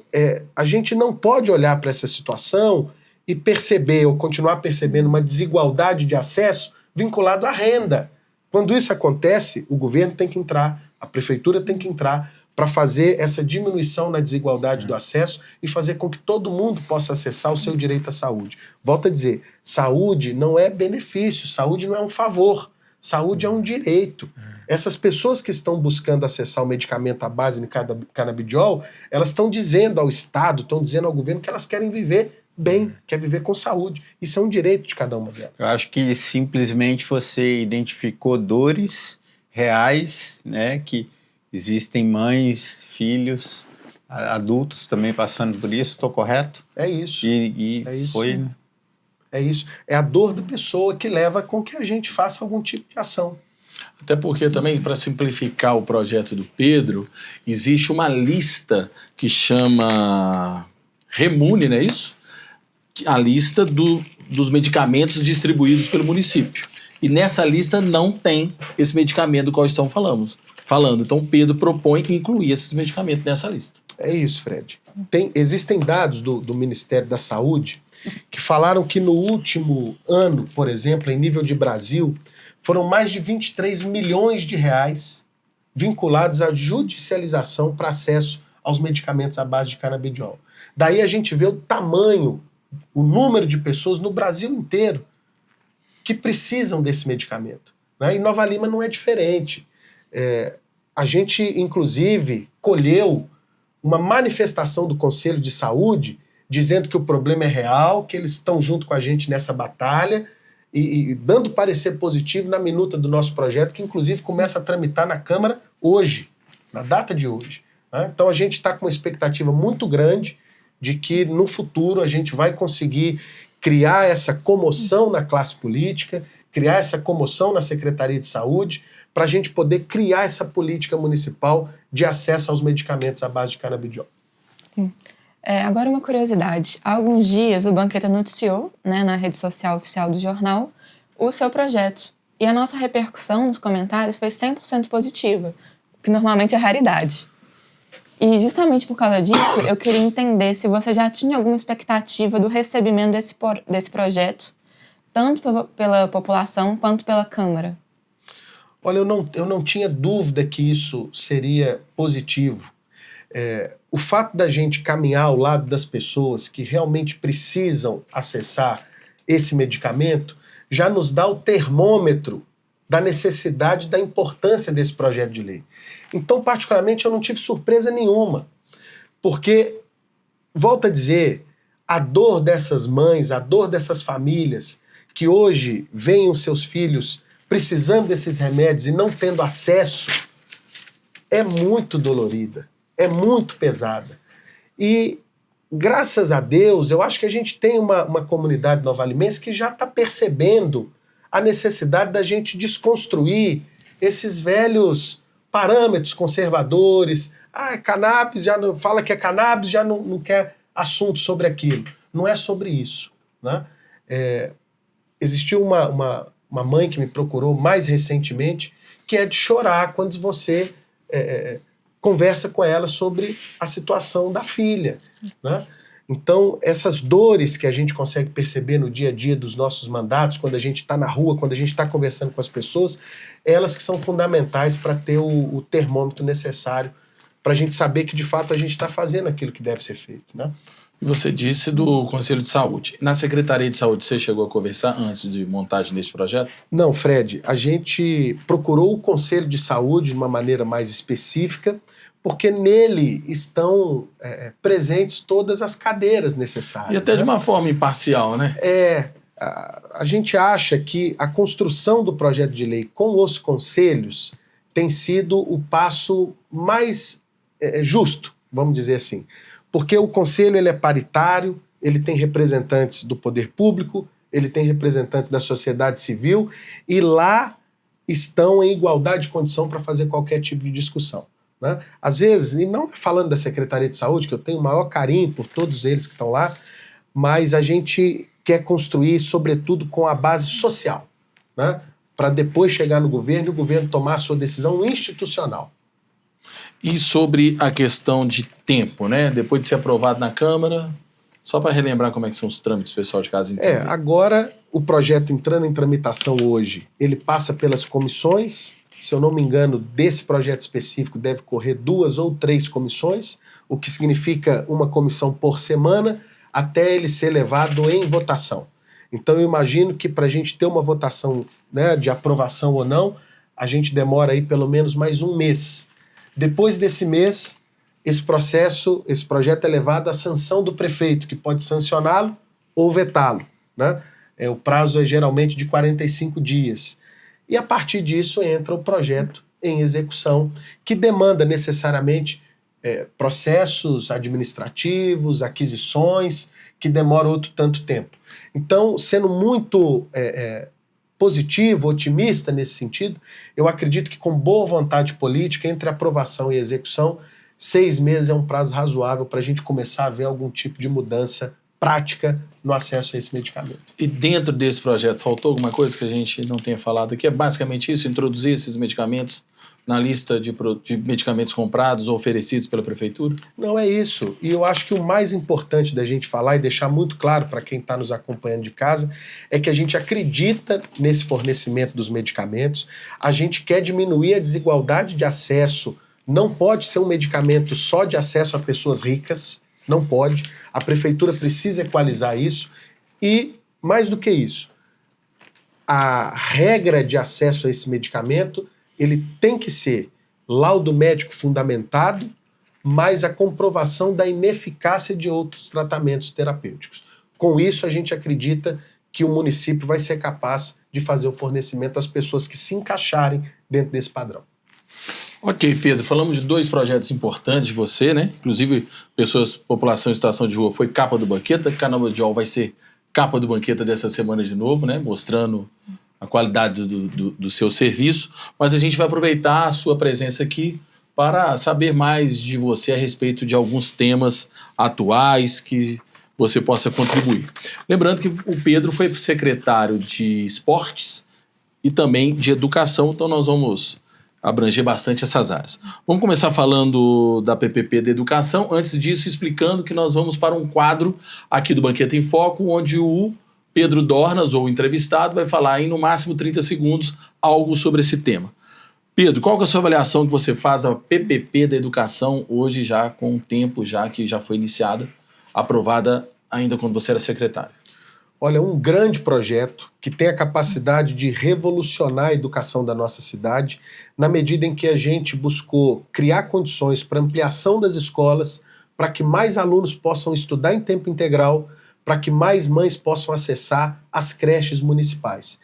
a gente não pode olhar para essa situação e perceber, ou continuar percebendo, uma desigualdade de acesso vinculado à renda. Quando isso acontece, o governo tem que entrar, a prefeitura tem que entrar para fazer essa diminuição na desigualdade do acesso e fazer com que todo mundo possa acessar o seu direito à saúde. Volto a dizer, saúde não é benefício, saúde não é um favor, saúde é um direito. Essas pessoas que estão buscando acessar o medicamento à base de canabidiol, elas estão dizendo ao Estado, estão dizendo ao governo que elas querem viver bem, quer viver com saúde. Isso é um direito de cada uma delas. Eu acho que simplesmente você identificou dores reais, né, que existem mães, filhos, adultos também passando por isso, estou correto? É isso. E é isso. foi... É isso. É a dor da pessoa que leva com que a gente faça algum tipo de ação. Até porque também, para simplificar o projeto do Pedro, existe uma lista que chama Remune, não é isso? A lista dos medicamentos distribuídos pelo município. E nessa lista não tem esse medicamento do qual estão falando. Então o Pedro propõe incluir esses medicamentos nessa lista. É isso, Fred. Existem dados do Ministério da Saúde que falaram que no último ano, por exemplo, em nível de Brasil, foram mais de 23 milhões de reais vinculados à judicialização para acesso aos medicamentos à base de canabidiol. Daí a gente vê o tamanho, o número de pessoas no Brasil inteiro que precisam desse medicamento, né? E Nova Lima não é diferente. A gente, inclusive, colheu uma manifestação do Conselho de Saúde dizendo que o problema é real, que eles estão junto com a gente nessa batalha e dando parecer positivo na minuta do nosso projeto, que inclusive começa a tramitar na Câmara hoje, na data de hoje, né? Então a gente está com uma expectativa muito grande de que no futuro a gente vai conseguir criar essa comoção na classe política, criar essa comoção na Secretaria de Saúde, para a gente poder criar essa política municipal de acesso aos medicamentos à base de canabidiol. Agora uma curiosidade. Há alguns dias o Banqueta noticiou, né, na rede social oficial do jornal, o seu projeto. E a nossa repercussão nos comentários foi 100% positiva, o que normalmente é raridade. E justamente por causa disso, eu queria entender se você já tinha alguma expectativa do recebimento desse projeto, tanto pela população quanto pela Câmara. Olha, eu não tinha dúvida que isso seria positivo. O fato da gente caminhar ao lado das pessoas que realmente precisam acessar esse medicamento já nos dá o termômetro da necessidade, da importância desse projeto de lei. Então, particularmente, eu não tive surpresa nenhuma, porque, volto a dizer, a dor dessas mães, a dor dessas famílias que hoje veem os seus filhos precisando desses remédios e não tendo acesso, é muito dolorida, é muito pesada. E, graças a Deus, eu acho que a gente tem uma comunidade novalimense que já está percebendo a necessidade da gente desconstruir esses velhos parâmetros conservadores. Cannabis, já não, fala que é cannabis, já não quer assunto sobre aquilo. Não é sobre isso, né? Existiu uma mãe que me procurou mais recentemente, que é de chorar quando você conversa com ela sobre a situação da filha, né? Então, essas dores que a gente consegue perceber no dia a dia dos nossos mandatos, quando a gente está na rua, quando a gente está conversando com as pessoas, elas que são fundamentais para ter o termômetro necessário para a gente saber que, de fato, a gente está fazendo aquilo que deve ser feito, né? E você disse do Conselho de Saúde. Na Secretaria de Saúde, você chegou a conversar antes de montagem desse projeto? Não, Fred, a gente procurou o Conselho de Saúde de uma maneira mais específica, porque nele estão presentes todas as cadeiras necessárias. E até de uma forma imparcial, né? A gente acha que a construção do projeto de lei com os conselhos tem sido o passo mais justo, vamos dizer assim. Porque o conselho ele é paritário, ele tem representantes do poder público, ele tem representantes da sociedade civil, e lá estão em igualdade de condição para fazer qualquer tipo de discussão, né? Às vezes, e não falando da Secretaria de Saúde, que eu tenho o maior carinho por todos eles que estão lá, mas a gente quer construir, sobretudo, com a base social, né? Para depois chegar no governo e o governo tomar a sua decisão institucional. E sobre a questão de tempo, né? Depois de ser aprovado na Câmara, só para relembrar como é que são os trâmites, pessoal de casa entender. Agora o projeto entrando em tramitação hoje, ele passa pelas comissões. Se eu não me engano, desse projeto específico deve correr 2 ou 3 comissões, o que significa uma comissão por semana, até ele ser levado em votação. Então eu imagino que para a gente ter uma votação, né, de aprovação ou não, a gente demora aí pelo menos mais um mês. Depois desse mês, esse projeto é levado à sanção do prefeito, que pode sancioná-lo ou vetá-lo, né? O prazo é geralmente de 45 dias. E a partir disso entra o projeto em execução, que demanda necessariamente processos administrativos, aquisições, que demoram outro tanto tempo. Então, sendo muito positivo, otimista nesse sentido, eu acredito que com boa vontade política, entre aprovação e execução, 6 meses é um prazo razoável para a gente começar a ver algum tipo de mudança prática no acesso a esse medicamento. E dentro desse projeto, faltou alguma coisa que a gente não tenha falado aqui? É basicamente isso, introduzir esses medicamentos na lista de medicamentos comprados ou oferecidos pela Prefeitura? Não é isso. E eu acho que o mais importante da gente falar e deixar muito claro para quem está nos acompanhando de casa é que a gente acredita nesse fornecimento dos medicamentos, a gente quer diminuir a desigualdade de acesso. Não pode ser um medicamento só de acesso a pessoas ricas, não pode. A Prefeitura precisa equalizar isso e, mais do que isso, a regra de acesso a esse medicamento ele tem que ser laudo médico fundamentado, mais a comprovação da ineficácia de outros tratamentos terapêuticos. Com isso, a gente acredita que o município vai ser capaz de fazer o fornecimento às pessoas que se encaixarem dentro desse padrão. Ok, Pedro, falamos de 2 projetos importantes de você, né? Inclusive, população em situação de rua foi capa do Banqueta, Canamudiol vai ser capa do Banqueta dessa semana de novo, né? Mostrando a qualidade do seu serviço, mas a gente vai aproveitar a sua presença aqui para saber mais de você a respeito de alguns temas atuais que você possa contribuir. Lembrando que o Pedro foi secretário de Esportes e também de Educação, então nós vamos abranger bastante essas áreas. Vamos começar falando da PPP da Educação, antes disso explicando que nós vamos para um quadro aqui do Banqueta em Foco, onde o Pedro Dornas, ou o entrevistado, vai falar em no máximo 30 segundos algo sobre esse tema. Pedro, qual que é a sua avaliação que você faz a PPP da Educação hoje já com o tempo já que já foi iniciada, aprovada ainda quando você era secretário? Olha, um grande projeto que tem a capacidade de revolucionar a educação da nossa cidade, na medida em que a gente buscou criar condições para ampliação das escolas, para que mais alunos possam estudar em tempo integral, para que mais mães possam acessar as creches municipais.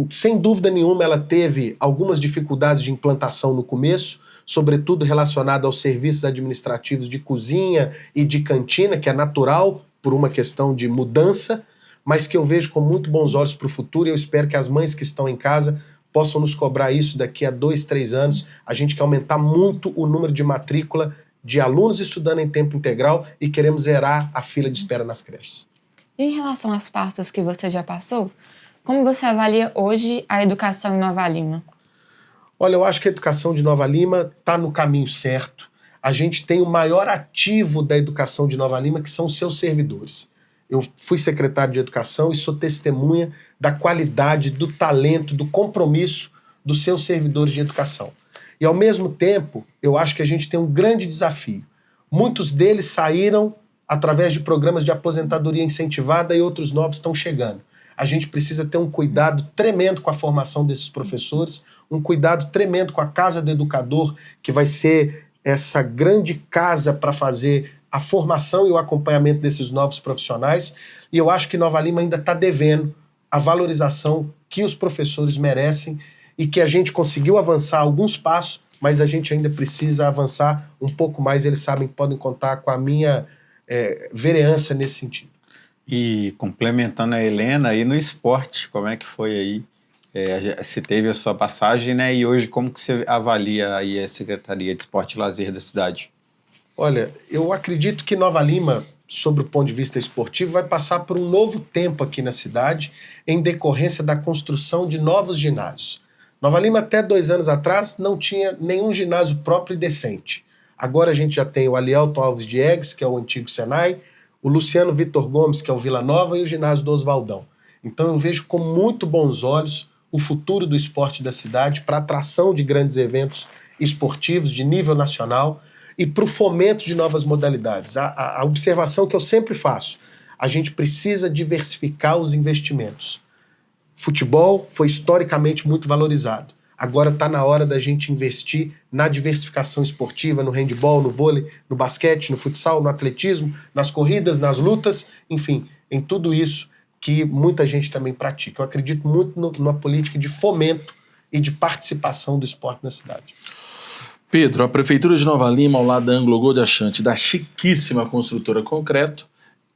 Sem dúvida nenhuma, ela teve algumas dificuldades de implantação no começo, sobretudo relacionada aos serviços administrativos de cozinha e de cantina, que é natural por uma questão de mudança, mas que eu vejo com muito bons olhos para o futuro e eu espero que as mães que estão em casa possam nos cobrar isso daqui a 2, 3 anos. A gente quer aumentar muito o número de matrícula de alunos estudando em tempo integral e queremos zerar a fila de espera nas creches. E em relação às pastas que você já passou, como você avalia hoje a educação em Nova Lima? Olha, eu acho que a educação de Nova Lima está no caminho certo. A gente tem o maior ativo da educação de Nova Lima, que são os seus servidores. Eu fui secretário de Educação e sou testemunha da qualidade, do talento, do compromisso dos seus servidores de educação. E, ao mesmo tempo, eu acho que a gente tem um grande desafio. Muitos deles saíram através de programas de aposentadoria incentivada e outros novos estão chegando. A gente precisa ter um cuidado tremendo com a formação desses professores, um cuidado tremendo com a Casa do Educador, que vai ser essa grande casa para fazer a formação e o acompanhamento desses novos profissionais. E eu acho que Nova Lima ainda está devendo a valorização que os professores merecem e que a gente conseguiu avançar alguns passos, mas a gente ainda precisa avançar um pouco mais. Eles sabem que podem contar com a minha vereança nesse sentido. E complementando a Helena, aí no esporte, como é que foi aí? Você teve a sua passagem, né? E hoje como que você avalia aí a Secretaria de Esporte e Lazer da cidade? Olha, eu acredito que Nova Lima, sobre o ponto de vista esportivo, vai passar por um novo tempo aqui na cidade, em decorrência da construção de novos ginásios. Nova Lima, até 2 anos atrás, não tinha nenhum ginásio próprio e decente. Agora a gente já tem o Alielton Alves Diegues, que é o antigo Senai, o Luciano Vitor Gomes, que é o Vila Nova, e o ginásio do Oswaldão. Então eu vejo com muito bons olhos o futuro do esporte da cidade para atração de grandes eventos esportivos de nível nacional e para o fomento de novas modalidades. A observação que eu sempre faço, a gente precisa diversificar os investimentos. Futebol foi historicamente muito valorizado. Agora está na hora da gente investir na diversificação esportiva, no handebol, no vôlei, no basquete, no futsal, no atletismo, nas corridas, nas lutas, enfim, em tudo isso que muita gente também pratica. Eu acredito muito numa política de fomento e de participação do esporte na cidade. Pedro, a Prefeitura de Nova Lima, ao lado da Anglo Gold Ashanti, da chiquíssima construtora Concreto,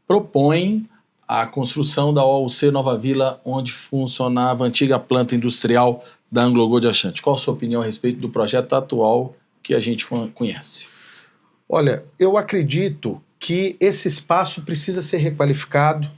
propõe a construção da OUC Nova Vila, onde funcionava a antiga planta industrial da Anglo Gold Ashanti. Qual a sua opinião a respeito do projeto atual que a gente conhece? Olha, eu acredito que esse espaço precisa ser requalificado.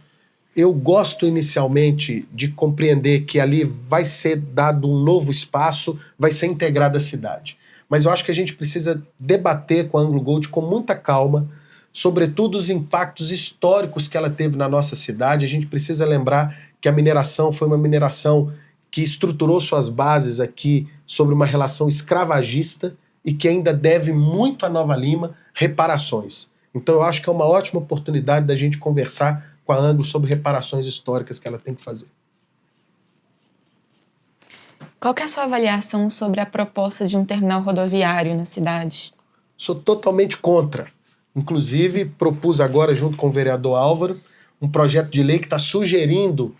Eu gosto inicialmente de compreender que ali vai ser dado um novo espaço, vai ser integrada a cidade. Mas eu acho que a gente precisa debater com a Anglo Gold com muita calma, sobretudo os impactos históricos que ela teve na nossa cidade. A gente precisa lembrar que a mineração foi uma mineração que estruturou suas bases aqui sobre uma relação escravagista e que ainda deve muito a Nova Lima reparações. Então eu acho que é uma ótima oportunidade da gente conversar com a Anglo sobre reparações históricas que ela tem que fazer. Qual que é a sua avaliação sobre a proposta de um terminal rodoviário na cidade? Sou totalmente contra. Inclusive, propus agora, junto com o vereador Álvaro, um projeto de lei que está sugerindo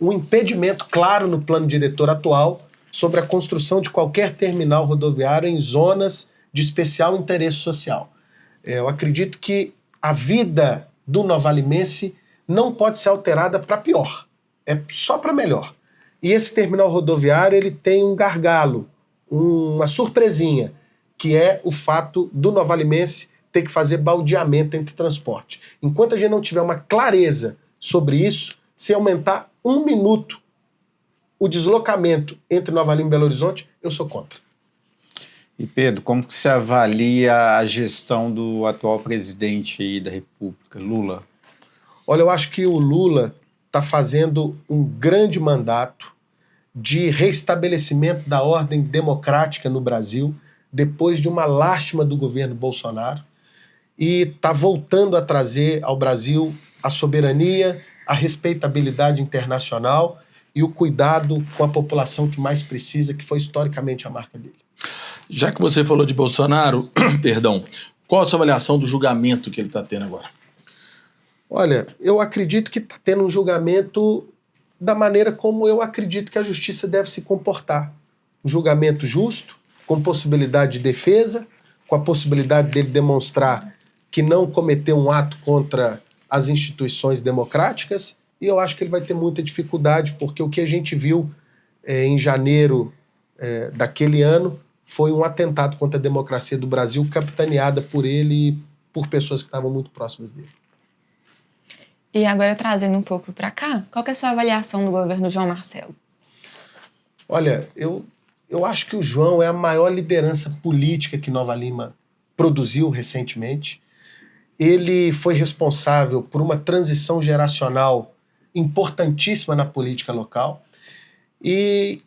um impedimento claro no plano diretor atual sobre a construção de qualquer terminal rodoviário em zonas de especial interesse social. Eu acredito que a vida do novalimense não pode ser alterada para pior, é só para melhor. E esse terminal rodoviário ele tem um gargalo, uma surpresinha, que é o fato do novalimense ter que fazer baldeamento entre transporte. Enquanto a gente não tiver uma clareza sobre isso, se aumentar 1 minuto o deslocamento entre Nova Lima e Belo Horizonte, eu sou contra. E Pedro, como que você avalia a gestão do atual presidente aí da República, Lula? Olha, eu acho que o Lula está fazendo um grande mandato de restabelecimento da ordem democrática no Brasil, depois de uma lástima do governo Bolsonaro, e está voltando a trazer ao Brasil a soberania, a respeitabilidade internacional e o cuidado com a população que mais precisa, que foi historicamente a marca dele. Já que você falou de Bolsonaro, perdão, qual a sua avaliação do julgamento que ele está tendo agora? Olha, eu acredito que está tendo um julgamento da maneira como eu acredito que a justiça deve se comportar. Um julgamento justo, com possibilidade de defesa, com a possibilidade dele demonstrar que não cometeu um ato contra as instituições democráticas, e eu acho que ele vai ter muita dificuldade, porque o que a gente viu em janeiro daquele ano foi um atentado contra a democracia do Brasil, capitaneada por ele e por pessoas que estavam muito próximas dele. E agora, trazendo um pouco para cá, qual que é a sua avaliação do governo João Marcelo? Olha, eu acho que o João é a maior liderança política que Nova Lima produziu recentemente. Ele foi responsável por uma transição geracional importantíssima na política local. E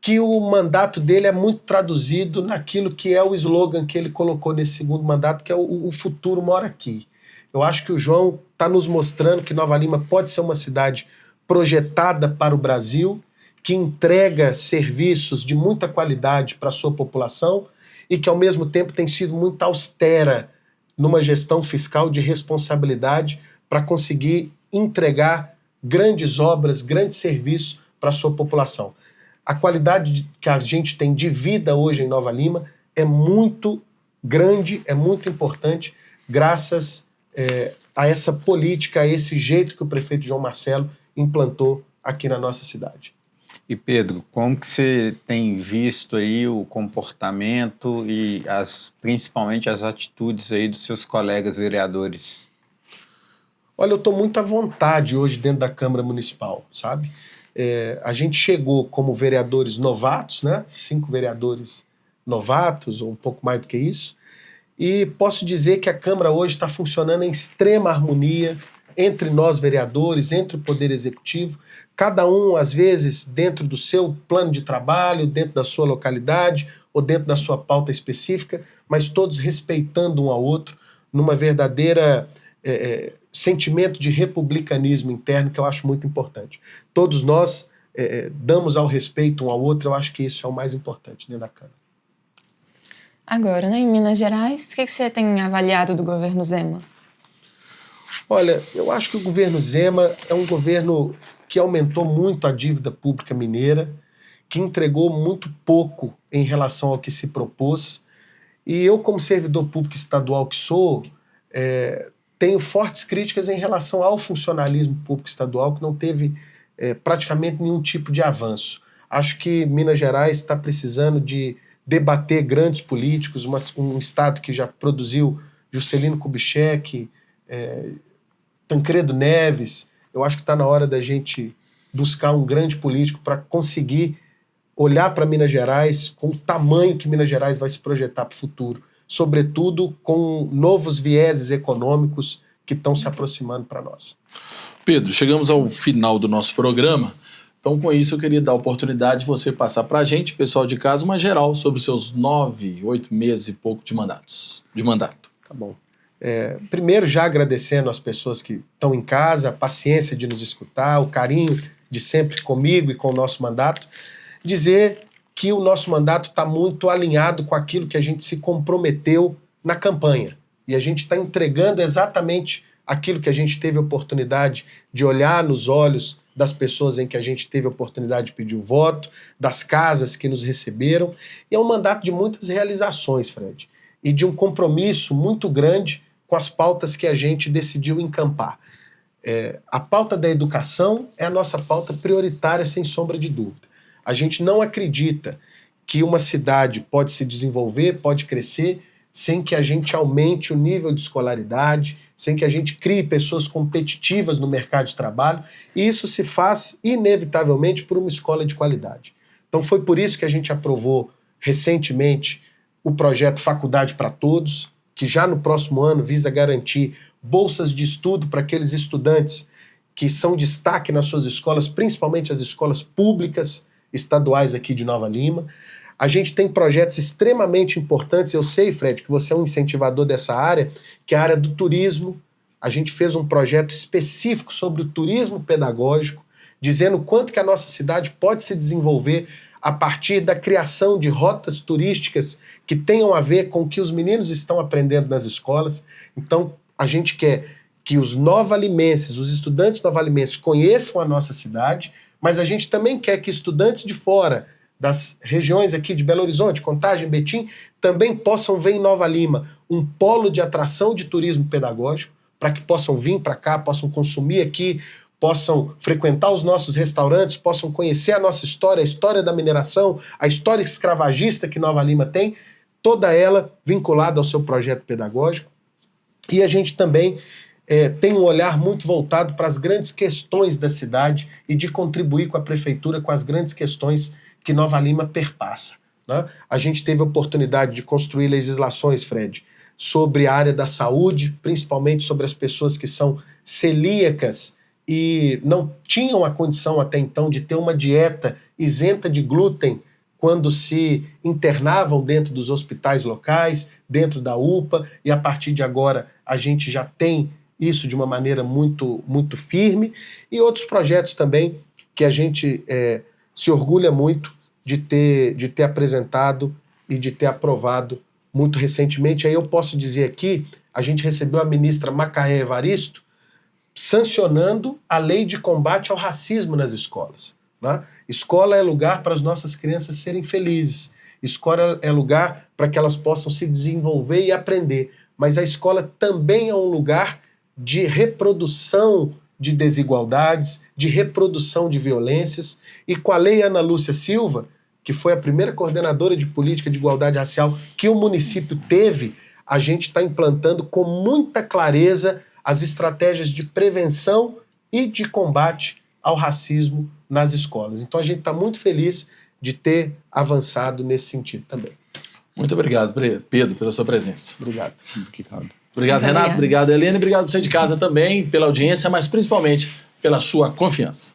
que o mandato dele é muito traduzido naquilo que é o slogan que ele colocou nesse segundo mandato, que é o futuro mora aqui. Eu acho que o João está nos mostrando que Nova Lima pode ser uma cidade projetada para o Brasil, que entrega serviços de muita qualidade para a sua população e que, ao mesmo tempo, tem sido muito austera numa gestão fiscal de responsabilidade para conseguir entregar grandes obras, grandes serviços para a sua população. A qualidade que a gente tem de vida hoje em Nova Lima é muito grande, é muito importante, graças a essa política, a esse jeito que o prefeito João Marcelo implantou aqui na nossa cidade. E Pedro, como que você tem visto aí o comportamento e principalmente as atitudes aí dos seus colegas vereadores? Olha, eu estou muito à vontade hoje dentro da Câmara Municipal, sabe? A gente chegou como vereadores novatos, né? 5 vereadores novatos, ou um pouco mais do que isso, e posso dizer que a Câmara hoje está funcionando em extrema harmonia entre nós vereadores, entre o Poder Executivo, cada um, às vezes, dentro do seu plano de trabalho, dentro da sua localidade ou dentro da sua pauta específica, mas todos respeitando um ao outro, numa verdadeira sentimento de republicanismo interno, que eu acho muito importante. Todos nós damos ao respeito um ao outro, eu acho que isso é o mais importante dentro da Câmara. Agora, né, em Minas Gerais, o que você tem avaliado do governo Zema? Olha, eu acho que o governo Zema é um governo que aumentou muito a dívida pública mineira, que entregou muito pouco em relação ao que se propôs. E eu, como servidor público estadual que sou, tenho fortes críticas em relação ao funcionalismo público estadual, que não teve praticamente nenhum tipo de avanço. Acho que Minas Gerais está precisando de debater grandes políticos, um estado que já produziu Juscelino Kubitschek, Tancredo Neves. Eu acho que está na hora da gente buscar um grande político para conseguir olhar para Minas Gerais com o tamanho que Minas Gerais vai se projetar para o futuro, sobretudo com novos vieses econômicos que estão se aproximando para nós. Pedro, chegamos ao final do nosso programa, então com isso eu queria dar a oportunidade de você passar para a gente, pessoal de casa, uma geral sobre os seus 9, 8 meses e pouco de mandato. Tá bom. Primeiro, já agradecendo às pessoas que estão em casa, a paciência de nos escutar, o carinho de sempre comigo e com o nosso mandato, dizer que o nosso mandato está muito alinhado com aquilo que a gente se comprometeu na campanha. E a gente está entregando exatamente aquilo que a gente teve a oportunidade de olhar nos olhos das pessoas em que a gente teve a oportunidade de pedir o voto, das casas que nos receberam. E é um mandato de muitas realizações, Fred, e de um compromisso muito grande com as pautas que a gente decidiu encampar. A pauta da educação é a nossa pauta prioritária, sem sombra de dúvida. A gente não acredita que uma cidade pode se desenvolver, pode crescer, sem que a gente aumente o nível de escolaridade, sem que a gente crie pessoas competitivas no mercado de trabalho, e isso se faz, inevitavelmente, por uma escola de qualidade. Então foi por isso que a gente aprovou recentemente o projeto Faculdade para Todos, que já no próximo ano visa garantir bolsas de estudo para aqueles estudantes que são destaque nas suas escolas, principalmente as escolas públicas estaduais aqui de Nova Lima. A gente tem projetos extremamente importantes. Eu sei, Fred, que você é um incentivador dessa área, que é a área do turismo. A gente fez um projeto específico sobre o turismo pedagógico, dizendo o quanto que a nossa cidade pode se desenvolver a partir da criação de rotas turísticas que tenham a ver com o que os meninos estão aprendendo nas escolas. Então, a gente quer que os novalimenses, os estudantes novalimenses conheçam a nossa cidade, mas a gente também quer que estudantes de fora, das regiões aqui de Belo Horizonte, Contagem, Betim, também possam ver em Nova Lima um polo de atração de turismo pedagógico, para que possam vir para cá, possam consumir aqui, possam frequentar os nossos restaurantes, possam conhecer a nossa história, a história da mineração, a história escravagista que Nova Lima tem, toda ela vinculada ao seu projeto pedagógico. E a gente também tem um olhar muito voltado para as grandes questões da cidade e de contribuir com a prefeitura com as grandes questões que Nova Lima perpassa, né? A gente teve a oportunidade de construir legislações, Fred, sobre a área da saúde, principalmente sobre as pessoas que são celíacas e não tinham a condição até então de ter uma dieta isenta de glúten quando se internavam dentro dos hospitais locais, dentro da UPA, e a partir de agora a gente já tem isso de uma maneira muito, muito firme, e outros projetos também que a gente se orgulha muito de ter apresentado e de ter aprovado muito recentemente. Aí eu posso dizer aqui, a gente recebeu a ministra Macaé Evaristo sancionando a lei de combate ao racismo nas escolas, né? Escola é lugar para as nossas crianças serem felizes, escola é lugar para que elas possam se desenvolver e aprender, mas a escola também é um lugar de reprodução de desigualdades, de reprodução de violências, e com a lei Ana Lúcia Silva, que foi a primeira coordenadora de política de igualdade racial que o município teve, a gente está implantando com muita clareza as estratégias de prevenção e de combate ao racismo nas escolas. Então a gente está muito feliz de ter avançado nesse sentido também. Muito obrigado, Pedro, pela sua presença. Obrigado. Obrigado, Renato. Obrigado, Helena. E obrigado você de casa também pela audiência, mas principalmente pela sua confiança.